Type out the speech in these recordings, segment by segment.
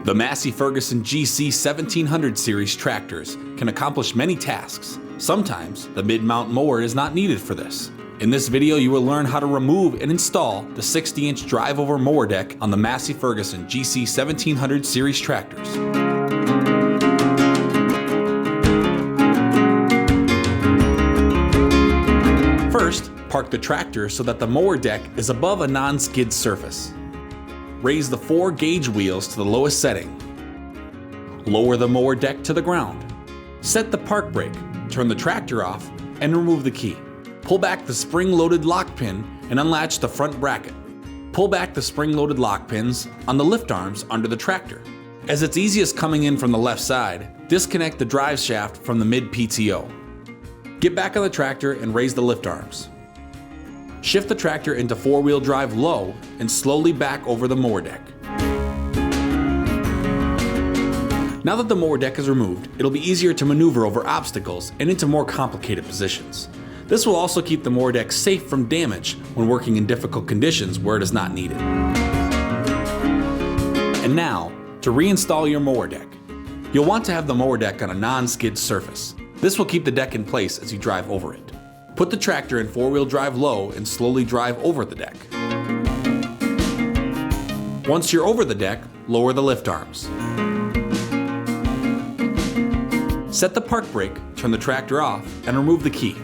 The Massey Ferguson GC1700 series tractors can accomplish many tasks. Sometimes the mid-mount mower is not needed for this. In this video, you will learn how to remove and install the 60-inch drive-over mower deck on the Massey Ferguson GC1700 series tractors. First, park the tractor so that the mower deck is above a non-skid surface. Raise the 4 gauge wheels to the lowest setting. Lower the mower deck to the ground. Set the park brake, turn the tractor off, and remove the key. Pull back the spring-loaded lock pin and unlatch the front bracket. Pull back the spring-loaded lock pins on the lift arms under the tractor. As it's easiest coming in from the left side, disconnect the drive shaft from the mid-PTO. Get back on the tractor and raise the lift arms. Shift the tractor into 4-wheel drive low and slowly back over the mower deck. Now that the mower deck is removed, it'll be easier to maneuver over obstacles and into more complicated positions. This will also keep the mower deck safe from damage when working in difficult conditions where it is not needed. And now, to reinstall your mower deck. You'll want to have the mower deck on a non-skid surface. This will keep the deck in place as you drive over it. Put the tractor in 4-wheel drive low and slowly drive over the deck. Once you're over the deck, lower the lift arms. Set the park brake, turn the tractor off, and remove the key.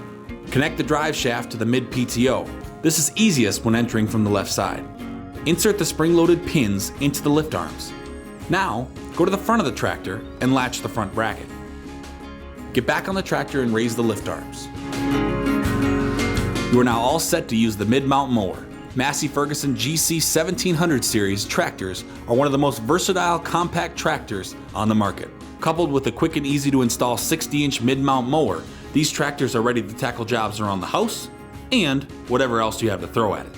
Connect the drive shaft to the mid-PTO. This is easiest when entering from the left side. Insert the spring-loaded pins into the lift arms. Now, go to the front of the tractor and latch the front bracket. Get back on the tractor and raise the lift arms. You are now all set to use the mid-mount mower. Massey Ferguson GC1700 series tractors are one of the most versatile compact tractors on the market. Coupled with a quick and easy to install 60-inch mid-mount mower, these tractors are ready to tackle jobs around the house and whatever else you have to throw at it.